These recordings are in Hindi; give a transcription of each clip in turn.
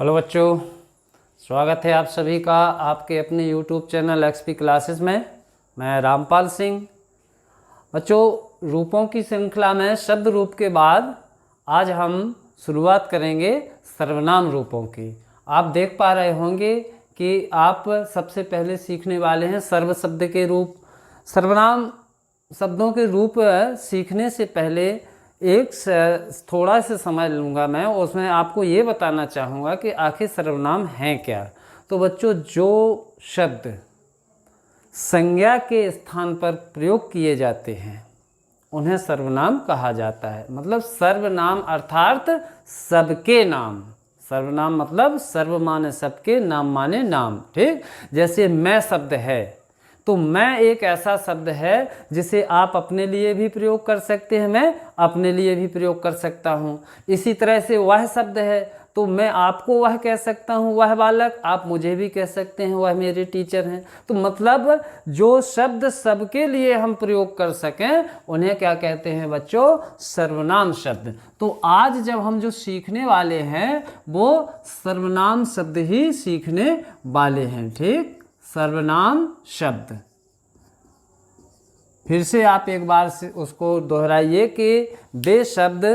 हेलो बच्चों, स्वागत है आप सभी का आपके अपने यूट्यूब चैनल एक्सपी क्लासेस में। मैं रामपाल सिंह। बच्चों, रूपों की श्रृंखला में शब्द रूप के बाद आज हम शुरुआत करेंगे सर्वनाम रूपों की। आप देख पा रहे होंगे कि आप सबसे पहले सीखने वाले हैं सर्व शब्द के रूप। सर्वनाम शब्दों के रूप सीखने से पहले एक थोड़ा सा समय लूँगा मैं, उसमें आपको ये बताना चाहूँगा कि आखिर सर्वनाम हैं क्या। तो बच्चों, जो शब्द संज्ञा के स्थान पर प्रयोग किए जाते हैं उन्हें सर्वनाम कहा जाता है। मतलब सर्वनाम अर्थात सबके नाम। सर्वनाम मतलब सर्व माने सबके, नाम माने नाम। ठीक, जैसे मैं शब्द है तो मैं एक ऐसा शब्द है जिसे आप अपने लिए भी प्रयोग कर सकते हैं, मैं अपने लिए भी प्रयोग कर सकता हूँ। इसी तरह से वह शब्द है तो मैं आपको वह कह सकता हूँ, वह बालक, आप मुझे भी कह सकते हैं, वह मेरे टीचर हैं। तो मतलब जो शब्द सबके लिए हम प्रयोग कर सकें उन्हें क्या कहते हैं बच्चों? सर्वनाम शब्द। तो आज जब हम जो सीखने वाले हैं वो सर्वनाम शब्द ही सीखने वाले हैं। ठीक, सर्वनाम शब्द। फिर से आप एक बार से उसको दोहराइए कि वे शब्द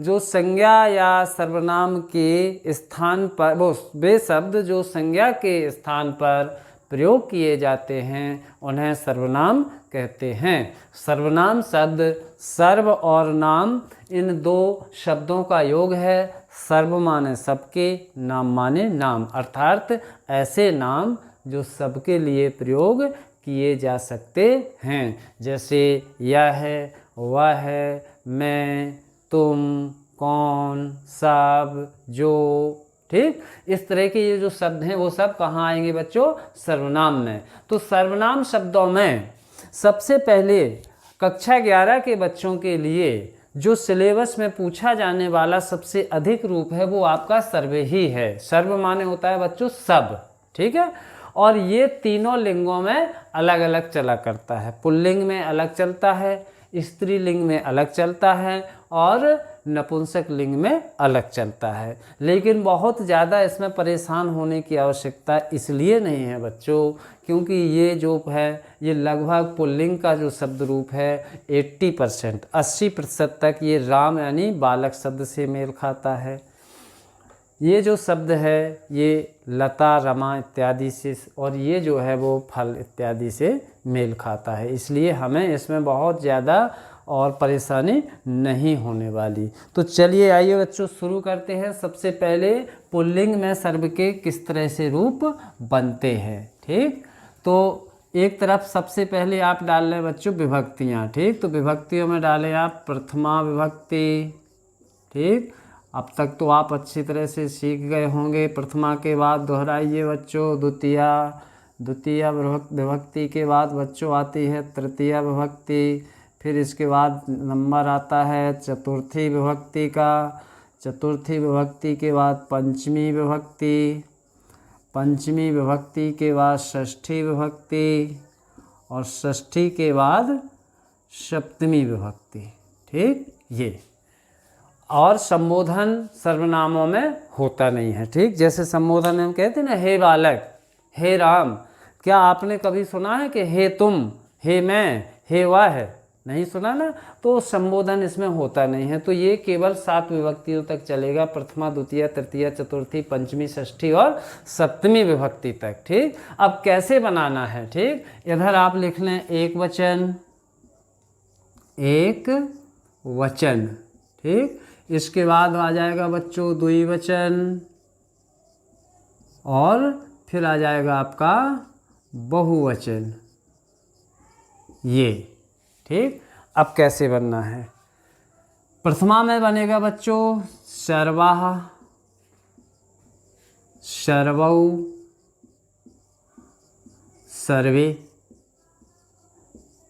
जो संज्ञा या सर्वनाम के स्थान पर, वे शब्द जो संज्ञा के स्थान पर प्रयोग किए जाते हैं उन्हें सर्वनाम कहते हैं। सर्वनाम शब्द सर्व और नाम इन दो शब्दों का योग है। सर्व माने सबके, नाम माने नाम, अर्थात ऐसे नाम जो सबके लिए प्रयोग किए जा सकते हैं। जैसे यह है, वह है, मैं, तुम, कौन, सब, जो। ठीक, इस तरह के ये जो शब्द हैं वो सब कहाँ आएंगे बच्चों? सर्वनाम में। तो सर्वनाम शब्दों में सबसे पहले कक्षा 11 के बच्चों के लिए जो सिलेबस में पूछा जाने वाला सबसे अधिक रूप है वो आपका सर्व ही है। सर्व माने होता है बच्चों सब। ठीक है, और ये तीनों लिंगों में अलग अलग चला करता है। पुल्लिंग में अलग चलता है, स्त्रीलिंग में अलग चलता है और नपुंसक लिंग में अलग चलता है। लेकिन बहुत ज़्यादा इसमें परेशान होने की आवश्यकता इसलिए नहीं है बच्चों, क्योंकि ये जो है ये लगभग पुल्लिंग का जो शब्द रूप है 80% 80% तक ये राम यानी बालक शब्द से मेल खाता है। ये जो शब्द है ये लता, रमा इत्यादि से, और ये जो है वो फल इत्यादि से मेल खाता है। इसलिए हमें इसमें बहुत ज़्यादा और परेशानी नहीं होने वाली। तो चलिए आइए बच्चों शुरू करते हैं। सबसे पहले पुल्लिंग में सर्व के किस तरह से रूप बनते हैं। ठीक, तो एक तरफ सबसे पहले आप डाल लें बच्चों विभक्तियाँ। ठीक, तो विभक्तियों में डालें आप प्रथमा विभक्ति। ठीक, अब तक तो आप अच्छी तरह से सीख गए होंगे। प्रथमा के बाद दोहराइए बच्चों द्वितीया। द्वितीया विभक्ति के बाद बच्चों आती है तृतीया विभक्ति। फिर इसके बाद नंबर आता है चतुर्थी विभक्ति का। चतुर्थी विभक्ति के बाद पंचमी विभक्ति। पंचमी विभक्ति के बाद षष्ठी विभक्ति और षष्ठी के बाद सप्तमी विभक्ति। ठीक, ये और संबोधन सर्वनामों में होता नहीं है। ठीक, जैसे संबोधन में हम कहते हैं ना, हे बालक, हे राम। क्या आपने कभी सुना है कि हे तुम, हे मैं, हे वह? नहीं सुना ना। तो संबोधन इसमें होता नहीं है। तो ये केवल 7 विभक्तियों तक चलेगा, प्रथमा, द्वितीय, तृतीय, चतुर्थी, पंचमी, षष्ठी और सप्तमी विभक्ति तक। ठीक, अब कैसे बनाना है? ठीक, इधर आप लिख लें एक वचन, एक वचन। ठीक, इसके बाद आ जाएगा बच्चों द्विवचन और फिर आ जाएगा आपका बहुवचन। ये ठीक, अब कैसे बनना है? प्रथमा में बनेगा बच्चों सर्वाः, सर्वौ, सर्वे।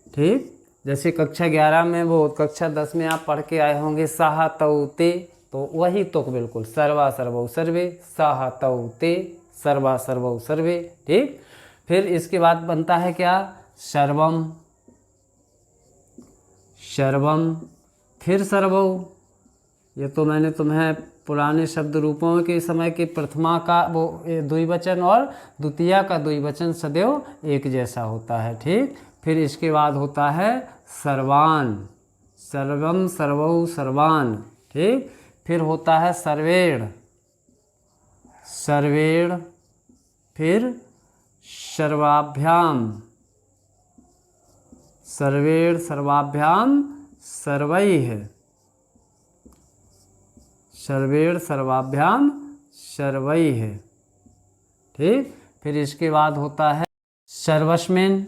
ठीक, जैसे कक्षा 11 में वो कक्षा 10 में आप पढ़ के आए होंगे साहा तौ ते, तो वही तुक बिल्कुल सर्वा सर्वौ सर्वे, साहा तौ ते, सर्वा सर्वौ सर्वे। ठीक, फिर इसके बाद बनता है क्या? सर्वम, सर्वम, फिर सर्वौ। ये तो मैंने तुम्हें पुराने शब्द रूपों के समय के प्रथमा का वो द्विवचन और द्वितीया का द्विवचन सदैव एक जैसा होता है। ठीक, फिर इसके बाद होता है सर्वान, सर्वम सर्वौ सर्वान। ठीक, फिर होता है सर्वेण, सर्वेण, फिर सर्वाभ्याम, सर्वेण सर्वाभ्याम सर्वैः, सर्वेण सर्वाभ्याम सर्वैः। ठीक, फिर इसके बाद होता है सर्वस्मिन्,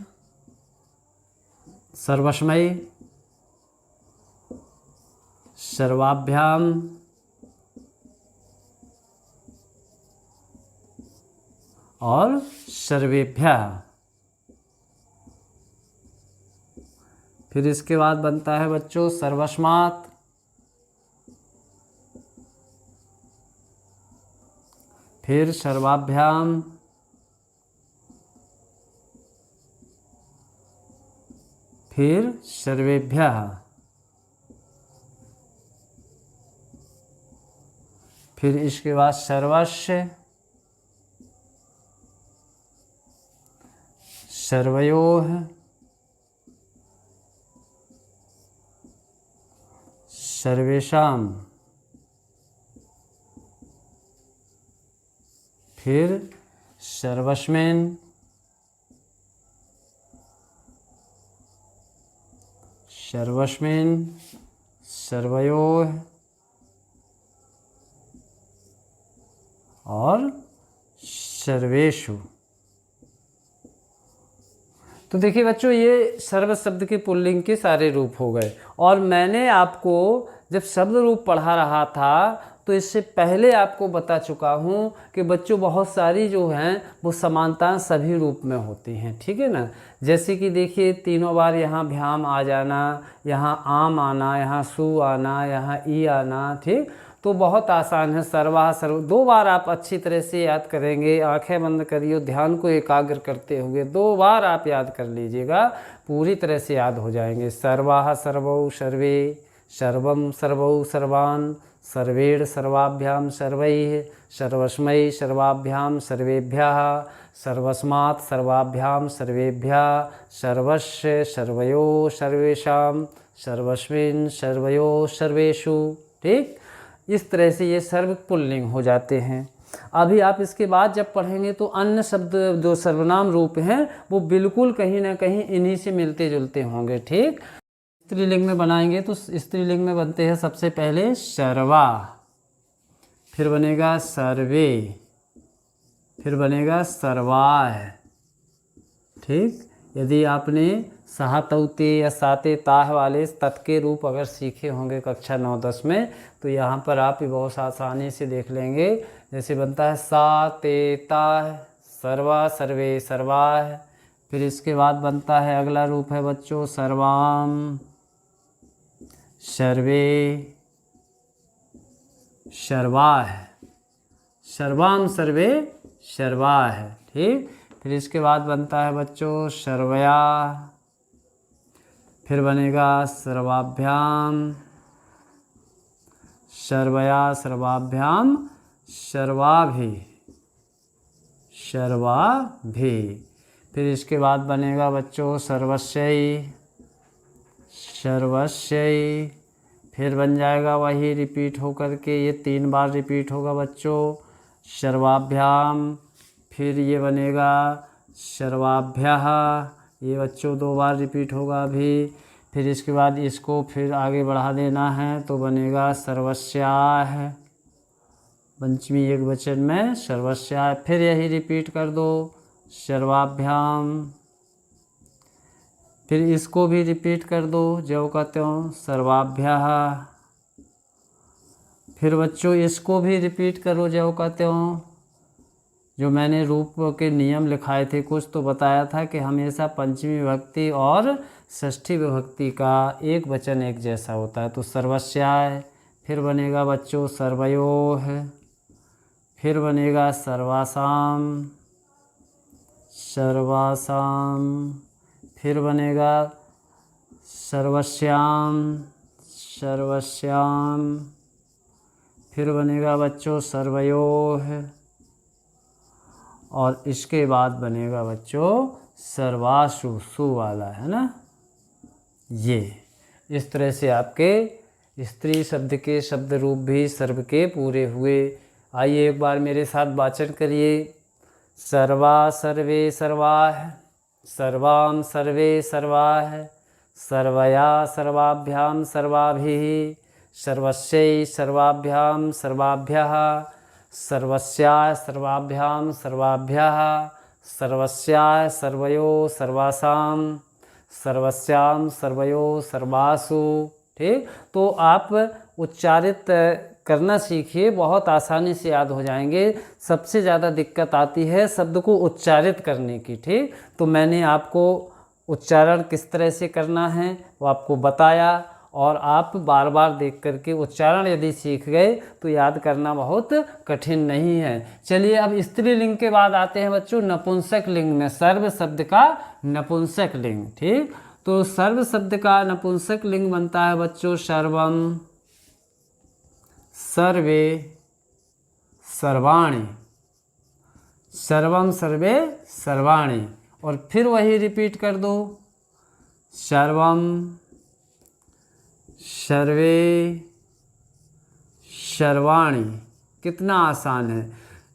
सर्वस्मै, सर्वाभ्याम, और सर्वेभ्यः। फिर इसके बाद बनता है बच्चों सर्वस्मात्, फिर सर्वाभ्याम, फिर सर्वेभ्यः, फिर इसके बाद सर्वस्य, सर्वयोः, सर्वेषां, फिर सर्वस्मिन्, सर्वस्मिन्, सर्वयोः, और सर्वेषु। तो देखिए बच्चों, ये सर्व शब्द के पुल्लिंग के सारे रूप हो गए। और मैंने आपको जब शब्द रूप पढ़ा रहा था तो इससे पहले आपको बता चुका हूँ कि बच्चों बहुत सारी जो हैं वो समानताएं सभी रूप में होती हैं। ठीक है ना, जैसे कि देखिए तीनों बार यहाँ भ्याम आ जाना, यहाँ आम आना, यहाँ सु आना, यहाँ ई आना। ठीक, तो बहुत आसान है। सर्वा सर्व 2 बार आप अच्छी तरह से याद करेंगे, आंखें बंद करिए, ध्यान को एकाग्र करते हुए 2 बार आप याद कर लीजिएगा, पूरी तरह से याद हो जाएंगे। सर्वा सर्वौ सर्वे, सर्वम सर्वौ सर्वान्, सर्वेण सर्वाभ्याम सर्वैः, सर्वस्मै सर्वाभ्याम सर्वेभ्यः, सर्वस्मात् सर्वाभ्याम सर्वेभ्यः, सर्वस्य सर्वयो सर्वेषां, सर्वस्मिन् सर्वयो सर्वेषु। ठीक, इस तरह से ये सर्व पुल्लिंग हो जाते हैं। अभी आप इसके बाद जब पढ़ेंगे तो अन्य शब्द जो सर्वनाम रूप हैं वो बिल्कुल कहीं ना कहीं इन्हीं से मिलते जुलते होंगे। ठीक, स्त्रीलिंग में बनाएंगे तो स्त्रीलिंग में बनते हैं सबसे पहले सर्वा, फिर बनेगा सर्वे, फिर बनेगा सर्वाः। ठीक, यदि आपने सहातौते या साते ताह वाले तत् के रूप अगर सीखे होंगे कक्षा 9-10 में तो यहाँ पर आप बहुत आसानी से देख लेंगे। जैसे बनता है सा ते ताह, सर्वा सर्वे सर्वाः। फिर इसके बाद बनता है अगला रूप है बच्चों सर्वाम, सर्वे, सर्वाः, सर्वाम सर्वे सर्वाः। ठीक, फिर इसके बाद बनता है बच्चों सर्वया, फिर बनेगा सर्वाभ्याम, सर्वया सर्वाभ्याम सर्वाभि, सर्वाभि। फिर इसके बाद बनेगा बच्चों सर्वस्यै, सर्वस्यै। फिर बन जाएगा वही रिपीट होकर के, ये 3 बार रिपीट होगा बच्चों सर्वाभ्याम। फिर ये बनेगा सर्वाभ्यः, ये बच्चों 2 बार रिपीट होगा अभी। फिर इसके बाद इसको फिर आगे बढ़ा देना है तो बनेगा सर्वस्याः, पंचमी एक वचन में सर्वस्याः। फिर यही रिपीट कर दो सर्वाभ्याम, फिर इसको भी रिपीट कर दो जो कहते हो सर्वाभ्यः। फिर बच्चों इसको भी रिपीट करो जो कहते हो, जो मैंने रूप के नियम लिखाए थे कुछ तो बताया था कि हमेशा पंचमी विभक्ति और षष्ठी विभक्ति का एक वचन एक जैसा होता है। तो सर्वस्याः, फिर बनेगा बच्चों सर्वयोः, फिर बनेगा सर्वासाम, सर्वासाम, फिर बनेगा सर्वस्याम, सर्वस्याम, फिर बनेगा बच्चों सर्वयोः, और इसके बाद बनेगा बच्चों सर्वासु, सु वाला है ना। ये इस तरह से आपके स्त्री शब्द के शब्द रूप भी सर्व के पूरे हुए। आइए एक बार मेरे साथ वाचन करिए। सर्वा सर्वे सर्वाः, सर्वां सर्वे सर्वाः, सर्वया सर्वाभ्यां सर्वाभिः, सर्वस्यै सर्वाभ्यां सर्वाभ्यः, सर्वस्याः सर्वाभ्यां सर्वाभ्यः, सर्वस्याः सर्वयो सर्वासां, सर्वस्यां सर्वयो सर्वासु। ठीक, तो आप उच्चारित करना सीखिए, बहुत आसानी से याद हो जाएंगे। सबसे ज़्यादा दिक्कत आती है शब्द को उच्चारित करने की। ठीक, तो मैंने आपको उच्चारण किस तरह से करना है वो आपको बताया, और आप बार बार देख करके उच्चारण यदि सीख गए तो याद करना बहुत कठिन नहीं है। चलिए अब स्त्रीलिंग के बाद आते हैं बच्चों नपुंसक लिंग में, सर्व शब्द का नपुंसक लिंग। ठीक, तो सर्व शब्द का नपुंसक लिंग बनता है बच्चों सर्वम, सर्वे, सर्वाणि, सर्वम सर्वे सर्वाणि, और फिर वही रिपीट कर दो, सर्वम सर्वे सर्वाणि। कितना आसान है।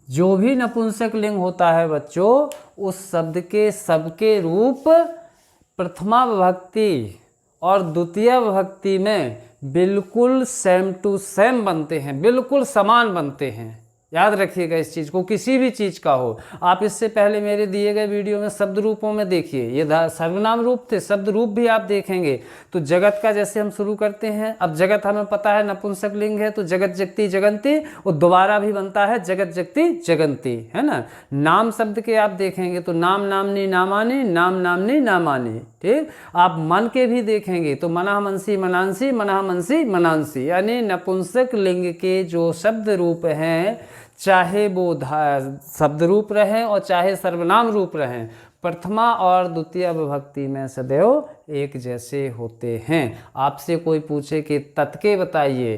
जो भी नपुंसक लिंग होता है बच्चों, उस शब्द के सबके रूप प्रथमा विभक्ति और द्वितीय विभक्ति में बिल्कुल सेम टू सेम बनते हैं, बिल्कुल समान बनते हैं। याद रखिएगा इस चीज़ को, किसी भी चीज़ का हो। आप इससे पहले मेरे दिए गए वीडियो में शब्द रूपों में देखिए, ये सर्वनाम रूप थे, शब्द रूप भी आप देखेंगे। तो जगत का जैसे हम शुरू करते हैं, अब जगत हमें पता है नपुंसक लिंग है, तो जगत जगती जगंती, और दोबारा भी बनता है जगत जगती जगंती, है ना। नाम शब्द के आप देखेंगे तो नाम नामनी नामानी, नाम नामनी नामानी। ठीक, आप मन के भी देखेंगे तो मना मनसी मनांसी, मना मनसी मनांसी, यानी नपुंसक लिंग के जो शब्द रूप हैं, चाहे वो शब्द रूप रहें और चाहे सर्वनाम रूप रहें, प्रथमा और द्वितीय विभक्ति में सदैव एक जैसे होते हैं। आपसे कोई पूछे कि तत्के बताइए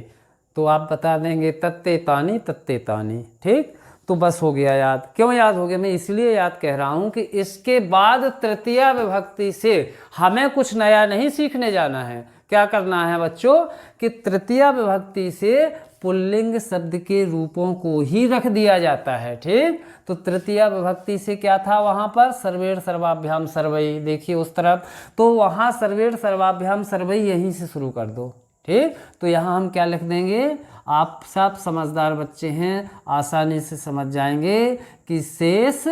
तो आप बता देंगे तत्ते तानी तत्ते तानी। ठीक, तो बस हो गया याद। क्यों याद हो गया? मैं इसलिए याद कह रहा हूँ कि इसके बाद तृतीया विभक्ति से हमें कुछ नया नहीं सीखने जाना है। क्या करना है बच्चों कि तृतीया विभक्ति से पुल्लिंग शब्द के रूपों को ही रख दिया जाता है। ठीक, तो तृतीया विभक्ति से क्या था वहाँ पर, सर्वेण सर्वाभ्याम सर्वई। देखिए उस तरफ, तो वहाँ सर्वेण सर्वाभ्याम सर्वई यहीं से शुरू कर दो। ठीक, तो यहाँ हम क्या लिख देंगे, आप सब समझदार बच्चे हैं, आसानी से समझ जाएंगे कि शेष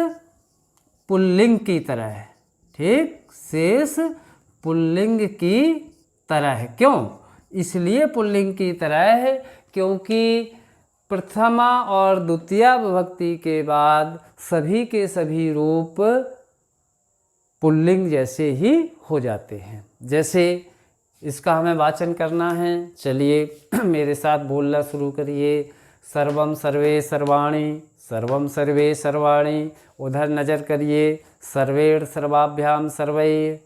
पुल्लिंग की तरह है। ठीक, शेष पुल्लिंग की तरह है। क्यों? इसलिए पुल्लिंग की तरह है क्योंकि प्रथमा और द्वितीय विभक्ति के बाद सभी के सभी रूप पुल्लिंग जैसे ही हो जाते हैं। जैसे इसका हमें वाचन करना है, चलिए मेरे साथ बोलना शुरू करिए। सर्वम सर्वे सर्वाणि, सर्वम सर्वे सर्वाणि, उधर नज़र करिए, सर्वेण सर्वाभ्याम सर्वै,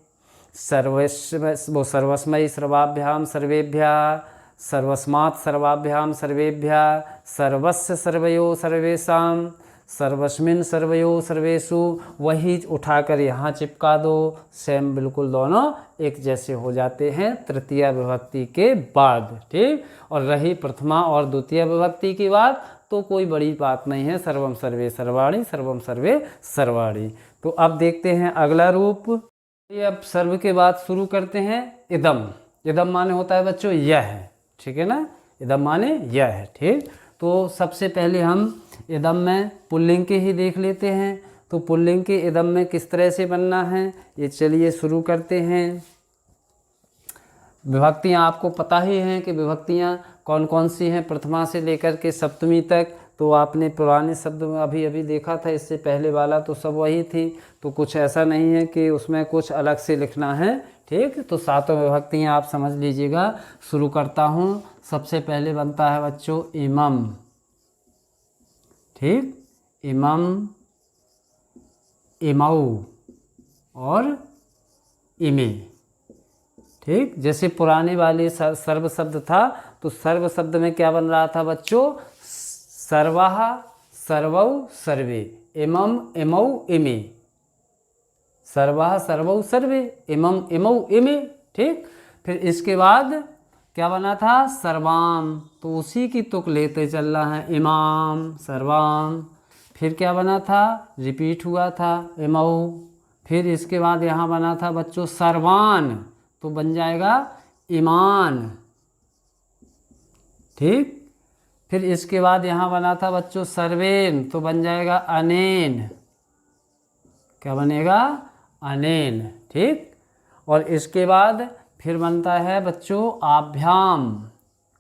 सर्वस्मै सर्वाभ्याम सर्वेभ्यः, सर्वस्मात् सर्वाभ्याम सर्वेभ्यः, सर्वस्य सर्वयो सर्वेषां, सर्वस्मिन् सर्वयो सर्वेषु। वही उठाकर यहाँ चिपका दो, सेम बिल्कुल दोनों एक जैसे हो जाते हैं तृतीय विभक्ति के बाद। ठीक, और रही प्रथमा और द्वितीय विभक्ति की बात तो कोई बड़ी बात नहीं है, सर्वम सर्वे सर्वाणि, सर्वम सर्वे सर्वाणि। तो अब देखते हैं अगला रूप। ये अब सर्व के बाद शुरू करते हैं इदम। इदम माने होता है बच्चों यह है, ठीक है ना, इदम माने यह है। ठीक, तो सबसे पहले हम इदम में पुल्लिंग के ही देख लेते हैं। तो पुल्लिंग के इदम में किस तरह से बनना है ये चलिए शुरू करते हैं। विभक्तियाँ आपको पता ही हैं कि विभक्तियाँ कौन कौन सी हैं, प्रथमा से लेकर के सप्तमी तक। तो आपने पुराने शब्द में अभी अभी देखा था, इससे पहले वाला तो सब वही थी, तो कुछ ऐसा नहीं है कि उसमें कुछ अलग से लिखना है। ठीक, तो सातों विभक्तियाँ आप समझ लीजिएगा। शुरू करता हूँ। सबसे पहले बनता है बच्चों इमम। ठीक, इमम, इमऊ और इमे। ठीक, जैसे पुराने वाले सर्व शब्द था तो सर्व शब्द में क्या बन रहा था बच्चों, सर्वः सर्वौ सर्वे, इमम इमौ इमे, सर्वः सर्वौ सर्वे, इमम इमौ इमे। ठीक, फिर इसके बाद क्या बना था, सर्वाम, तो उसी की तुक लेते चल रहा है, इमाम सर्वाम। फिर क्या बना था, रिपीट हुआ था, इमौ। फिर इसके बाद यहाँ बना था बच्चों सर्वान, तो बन जाएगा ईमान। ठीक, फिर इसके बाद यहाँ बना था बच्चों सर्वेन, तो बन जाएगा अनेन। क्या बनेगा, अनेन। ठीक, और इसके बाद फिर बनता है बच्चों आभ्याम।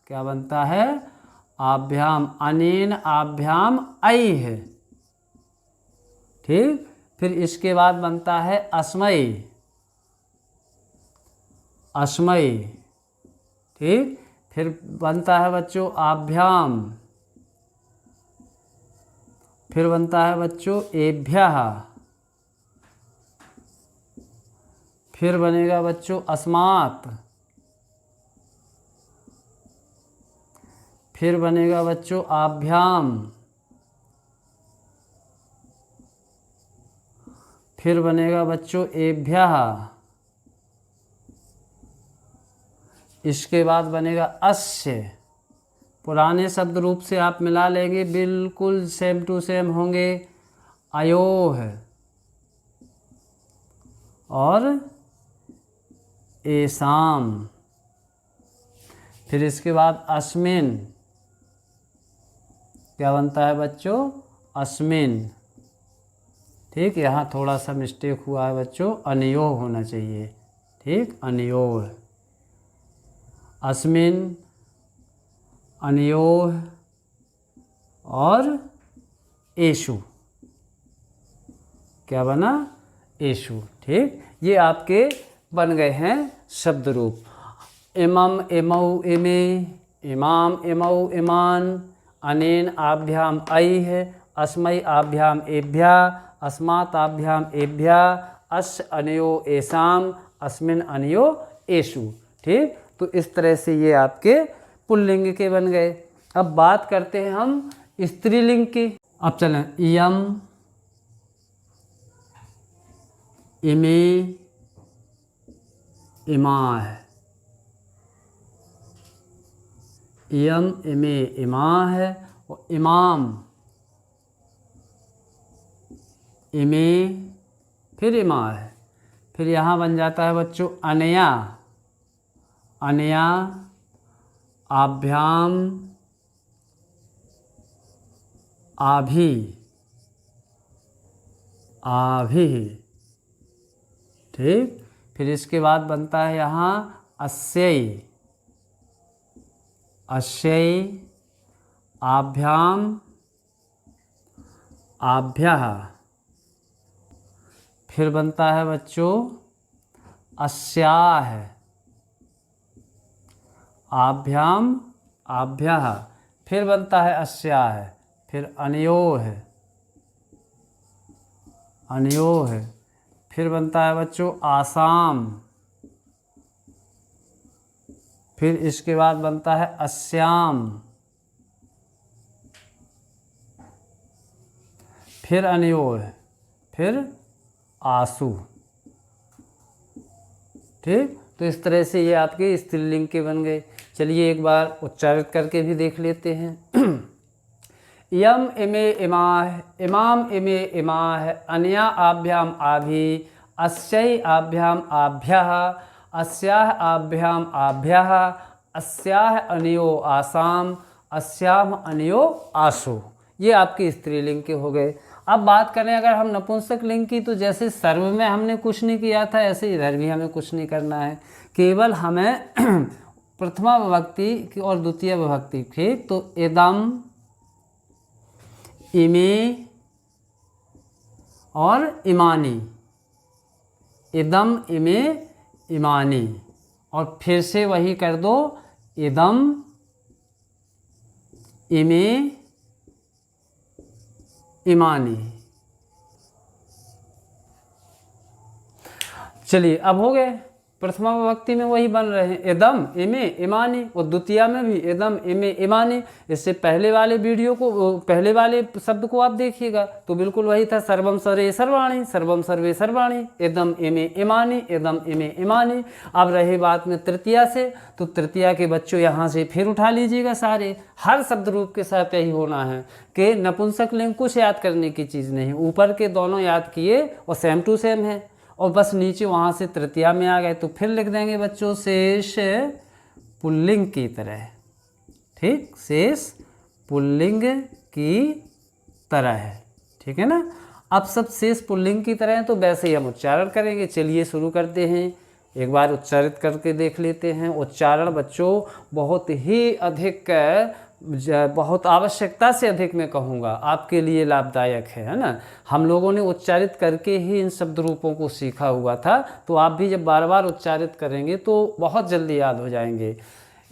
क्या बनता है, आभ्याम, अनेन आभ्याम ऐ। ठीक, फिर इसके बाद बनता है अस्मै, अस्मै। ठीक, फिर बनता है बच्चों आभ्याम, फिर बनता है बच्चों एभ्यः, फिर बनेगा बच्चों अस्मात्, फिर बनेगा बच्चों आभ्याम, फिर बनेगा बच्चों एभ्यः, इसके बाद बनेगा अस्य। पुराने शब्द रूप से आप मिला लेंगे, बिल्कुल सेम टू सेम होंगे, अयोः और एसाम। फिर इसके बाद अस्मिन, क्या बनता है बच्चों, अस्मिन। ठीक, यहाँ थोड़ा सा मिस्टेक हुआ है बच्चों, अनयोः होना चाहिए। ठीक, अनयोः, अस्मिन, अनयोः और एषु। क्या बना, एषु। ठीक, ये आपके बन गए हैं शब्द रूप। इमम इमौ इमे, इमाम इमौ इमान, अनेन आभ्याम ऐ, अस्मै आभ्याम एभ्या, अस्मात् आभ्याम एभ्या, अस्य अनयो एसाम, अस्मिन अनयो एषु। ठीक, तो इस तरह से ये आपके पुल्लिंग के बन गए। अब बात करते हैं हम स्त्रीलिंग की। अब चलें, इयम, इमे, इमाः, इयम इमे इमाः और इमाम, इमे, फिर इमाः। फिर यहाँ बन जाता है बच्चों अनया, अनया, आभ्याम, आभि, आभि। ठीक, फिर इसके बाद बनता है यहाँ अस्यै, अस्यै, आभ्याम, आभ्यः। फिर बनता है बच्चों अस्याः, आभ्याम, आभ्यः। फिर बनता है अस्याः, फिर अनयोः, अनयोः। फिर बनता है बच्चों आसाम, फिर इसके बाद बनता है अस्याम, फिर अनयोः, फिर आसु। ठीक, तो इस तरह से ये आपके स्त्रीलिंग के बन गए। चलिए एक बार उच्चारित करके भी देख लेते हैं। इयम इमे इमाः, इमाम इमे इमाः, अनया आभ्याम आभि, अस्यै आभ्याम आभ्यः, अस्याः आभ्याम आभ्यः, अस्याः अनयो आसाम, अस्याम अनयो आसु। ये आपके स्त्रीलिंग के हो गए। अब बात करें अगर हम नपुंसक लिंग की, तो जैसे सर्व में हमने कुछ नहीं किया था, ऐसे इधर भी हमें कुछ नहीं करना है। केवल हमें प्रथमा विभक्ति और द्वितीय विभक्ति। ठीक, तो इदम, इमे और इमानी, इदम इमे इमानी, और फिर से वही कर दो, इदम इमे इमानी। चलिए अब हो गए। प्रथमा विभक्ति में वही बन रहे हैं, इदम इमे इमानी, और द्वितीया में भी इदम इमे इमानी। इससे पहले वाले वीडियो को, पहले वाले शब्द को आप देखिएगा तो बिल्कुल वही था, सर्वम सर्वे सर्वाणी, सर्वम सर्वे सर्वाणी, इदम इमे इमानी, इदम इमे इमानी। अब रही बात में तृतीया से, तो तृतीया के बच्चों यहाँ से फिर उठा लीजिएगा सारे, हर शब्द रूप के साथ यही होना है कि नपुंसक लिंग कुछ याद करने की चीज़ नहीं, ऊपर के दोनों याद किए और सेम टू सेम है, और बस नीचे वहाँ से तृतीया में आ गए तो फिर लिख देंगे बच्चों शेष पुल्लिंग की तरह। ठीक, शेष पुल्लिंग की तरह है, ठीक है ना। अब सब शेष पुल्लिंग की तरह है तो वैसे ही हम उच्चारण करेंगे। चलिए शुरू करते हैं, एक बार उच्चारित करके देख लेते हैं। उच्चारण बच्चों बहुत ही अधिक, बहुत आवश्यकता से अधिक मैं कहूँगा आपके लिए लाभदायक है ना। हम लोगों ने उच्चारित करके ही इन शब्द रूपों को सीखा हुआ था, तो आप भी जब बार बार उच्चारित करेंगे तो बहुत जल्दी याद हो जाएंगे।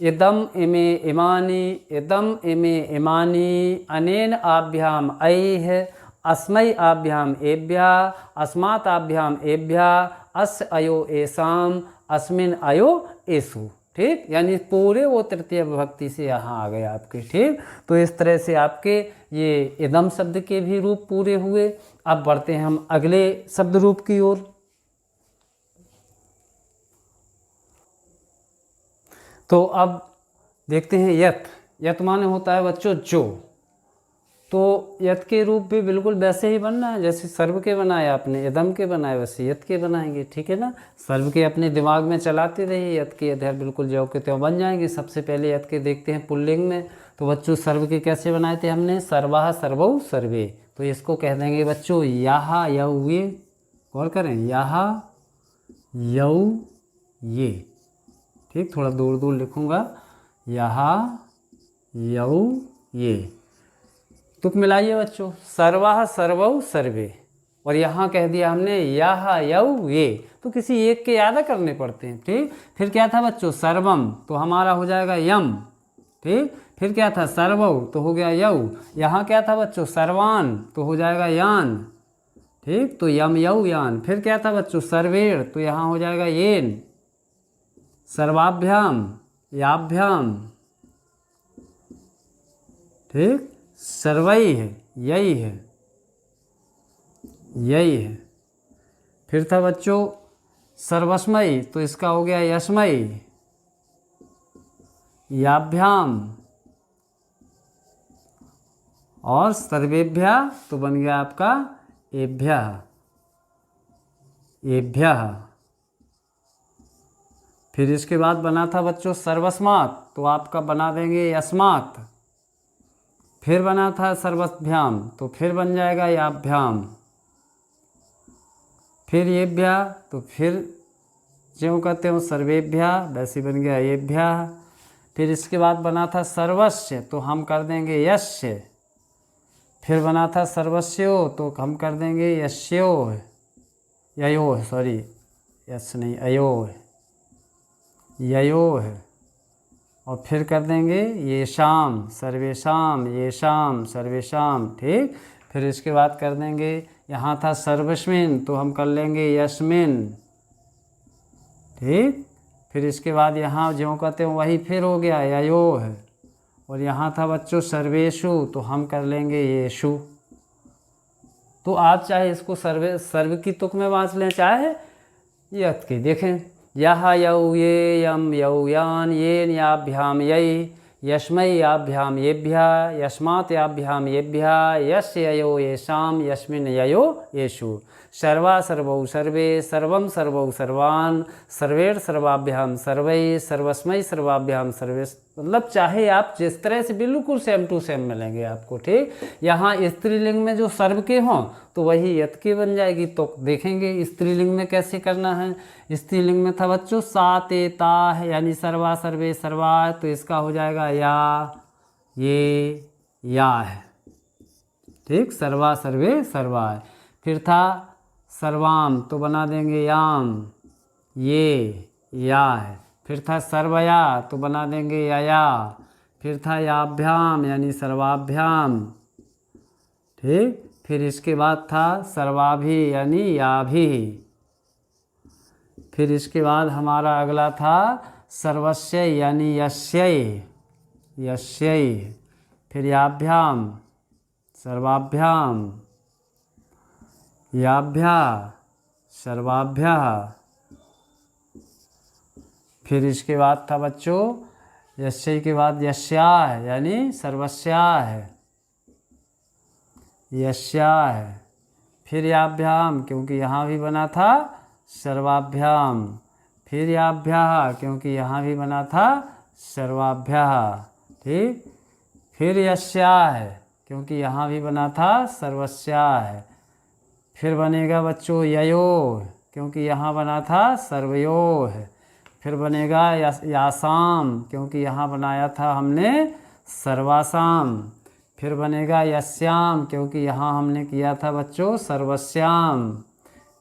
इदम इमे इमानी, इदम इमे इमानी, अनेन आभ्याम ऐः, अस्मै आभ्याम एभ्या, अस्मात् आभ्याम एभ्या, अस्य अयो एषाम, अस्मिन् अयो एषु। ठीक, यानी पूरे वो तृतीय विभक्ति से यहाँ आ गए आपके। ठीक, तो इस तरह से आपके ये इदम शब्द के भी रूप पूरे हुए। अब बढ़ते हैं हम अगले शब्द रूप की ओर। तो अब देखते हैं यत। यत माने होता है बच्चों जो, तो यत के रूप भी बिल्कुल वैसे ही बनना है जैसे सर्व के बनाए आपने, इदम के बनाए वैसे यत के बनाएंगे। ठीक है ना, सर्व के अपने दिमाग में चलाते रहिए, यत के अधर बिल्कुल ज्यों के त्यों बन जाएंगे। सबसे पहले यत के देखते हैं पुल्लिंग में। तो बच्चों सर्व के कैसे बनाए थे हमने, सर्वाः सर्वौ सर्वे, तो इसको कह देंगे बच्चों याहा यौ ये। गौर करें, याहा यौ ये। ठीक, थोड़ा दूर दूर लिखूंगा, याहा यौ ये। तुक मिलाइए बच्चों, सर्वाः सर्वौ सर्वे, और यहाँ कह दिया हमने याहा यौ ये, तो किसी एक के याद करने पड़ते हैं। ठीक, फिर क्या था बच्चों, सर्वम तो हमारा हो जाएगा यम। ठीक, फिर क्या था, सर्वौ तो हो गया यौ। यहाँ क्या था बच्चों, सर्वान तो हो जाएगा यान। ठीक, तो यम यौ यान। फिर क्या था बच्चों, सर्वेण तो यहाँ हो जाएगा येन। सर्वाभ्याम याभ्याम। ठीक, सर्वई है, यही है, यही है। फिर था बच्चों सर्वस्मयी, तो इसका हो गया यस्मयी। याभ्याम, और सर्वेभ्या तो बन गया आपका एभ्यः, एभ्यः। फिर इसके बाद बना था बच्चों सर्वस्मात्, तो आपका बना देंगे यस्मात्। फिर बना था सर्वभ्याम, तो फिर बन जाएगा याभ्याम। फिर येभ्या, तो फिर ज्यों कहते हो सर्वेभ्या, वैसे बन गया येभ्या। फिर इसके बाद बना था सर्वस्य, तो हम कर देंगे यस्य। फिर बना था सर्वस्यो, तो हम कर देंगे यस्यो, ययो, सॉरी यस नहीं, अयो, ययो है। और फिर कर देंगे ये शाम, सर्वेशाम, ये शाम, सर्वेशाम। ठीक, फिर इसके बाद कर देंगे, यहाँ था सर्वस्मिन, तो हम कर लेंगे यस्मिन। ठीक, फिर इसके बाद यहाँ ज्यों कहते हैं वही फिर हो गया ययो है। और यहाँ था बच्चों सर्वेशु, तो हम कर लेंगे येषु। तो आप चाहे इसको सर्व की तुक में वाँच लें, चाहे यत की। देखें, यह यौ ये, यम यौ यान, येन याभ्याम यै, यस्मै याभ्याम येभ्या, यस्मात् याभ्याम येभ्या, यस्य ययो येषाम, यस्मिन् ययो येषु। सर्वा सर्वौ सर्वे, सर्वम सर्वौ सर्वान्, सर्वेण सर्वाभ्याम सर्वै, सर्वस्मै सर्वाभ्याम सर्वे। मतलब चाहे आप जिस तरह से बिल्कुल सेम टू सेम मिलेंगे आपको। ठीक, यहाँ स्त्रीलिंग में जो सर्व के हों तो वही यत के बन जाएगी। तो देखेंगे स्त्रीलिंग में कैसे करना है। स्त्रीलिंग में था बच्चों सा ते ता है, यानी सर्वा सर्वे सर्वा, तो इसका हो जाएगा या ये या है। ठीक, सर्वा सर्वे सर्वा है। फिर था सर्वाम, तो बना देंगे याम, ये या है। फिर था सर्वया, तो बना देंगे या। फिर था याभ्याम, यानी सर्वाभ्याम। ठीक, फिर इसके बाद था सर्वाभि, यानी याभि। फिर इसके बाद हमारा अगला था सर्वस्य यानी यस्यै, यस्यै। फिर याभ्याम, सर्वाभ्याम, याभ्या, सर्वाभ्यः। फिर इसके बाद था बच्चों यस्यै के बाद यस्याः यानी सर्वस्याः, यस्याः। फिर याभ्याम क्योंकि यहाँ भी बना था सर्वाभ्याम। फिर याभ्याः क्योंकि यहाँ भी बना था सर्वाभ्यः, ठीक। फिर यस्याः क्योंकि यहाँ भी बना था सर्वस्याः। फिर बनेगा बच्चों ययोः क्योंकि यहाँ बना था सर्वयोः। फिर बनेगा यासाम क्योंकि यहाँ बनाया था हमने सर्वासाम। फिर बनेगा यस्याम क्योंकि यहाँ हमने किया था बच्चों सर्वस्याम।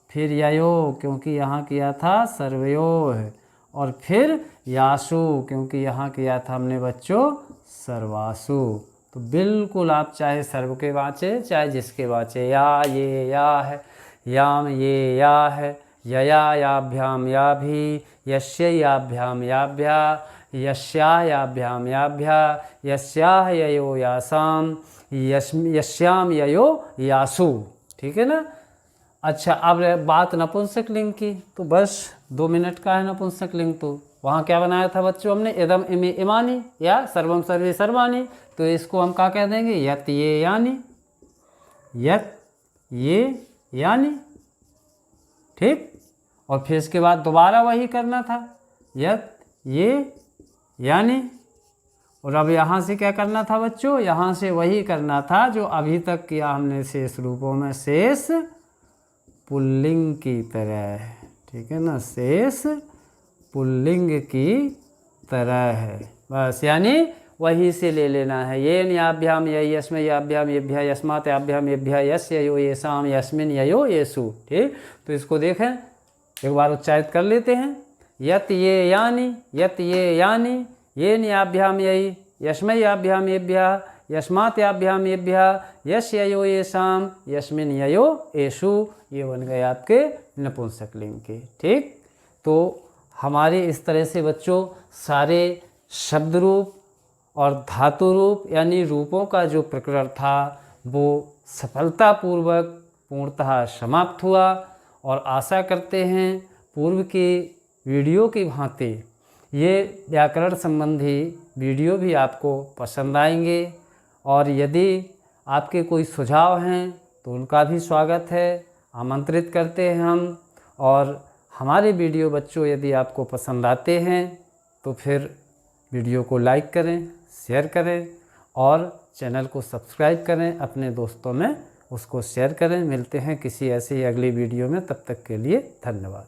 फिर ययो क्योंकि यहाँ किया था सर्वयोः। और फिर यासु क्योंकि यहाँ किया था हमने बच्चों सर्वासु। तो बिल्कुल आप चाहे सर्व के वाचे चाहे जिसके वाचे, या ये या है, याम ये या है, यया याभ्याम याभी, यस्य याभ्याम याभ्या, यस्या याभ्याम याभ्या, यस्याः ययो यासाम, यस्याम ययो यासु, ठीक है ना। अच्छा, अब बात नपुंसक लिंग की, तो बस 2 मिनट का है नपुंसक लिंग। तो वहाँ क्या बनाया था बच्चों हमने, इदम इमे इमानी या सर्वम सर्वे सर्वाणी। तो इसको हम क्या कह देंगे, यत ये यानी, यत ये यानी, ठीक। और फिर इसके बाद दोबारा वही करना था, यत ये यानी। और अब यहाँ से क्या करना था बच्चों, यहाँ से वही करना था जो अभी तक किया हमने शेष रूपों में, शेष पुल्लिंग की तरह, ठीक है ना, शेष पुल्लिंग की तरह है बस। यानी वही से ले लेना है, ये याभ्याम ये यस्मै याभ्याम येभ्यः यस्मात् याभ्याम येभ्यः यस्य यो येषाम यस्मिन् ययो येषु, ठीक। तो इसको देखें, एक बार उच्चारित कर लेते हैं, यत ये यानी, यत ये यानी, ये याभ्याम यही, यस्मै याभ्याम येभ्यः यस्मात् याभ्याम येभ्यः यस्य यो येषाम यस्मिन् ययो येषु। ये बन गए आपके नपुंसक लिंग के, ठीक। तो हमारे इस तरह से बच्चों सारे शब्द रूप और धातु रूप यानी रूपों का जो प्रकरण था वो सफलतापूर्वक पूर्णतः समाप्त हुआ। और आशा करते हैं पूर्व के वीडियो की भांति ये व्याकरण संबंधी वीडियो भी आपको पसंद आएंगे। और यदि आपके कोई सुझाव हैं तो उनका भी स्वागत है, आमंत्रित करते हैं हम। और हमारे वीडियो बच्चों यदि आपको पसंद आते हैं तो फिर वीडियो को लाइक करें, शेयर करें और चैनल को सब्सक्राइब करें, अपने दोस्तों में उसको शेयर करें। मिलते हैं किसी ऐसी अगली वीडियो में, तब तक के लिए धन्यवाद।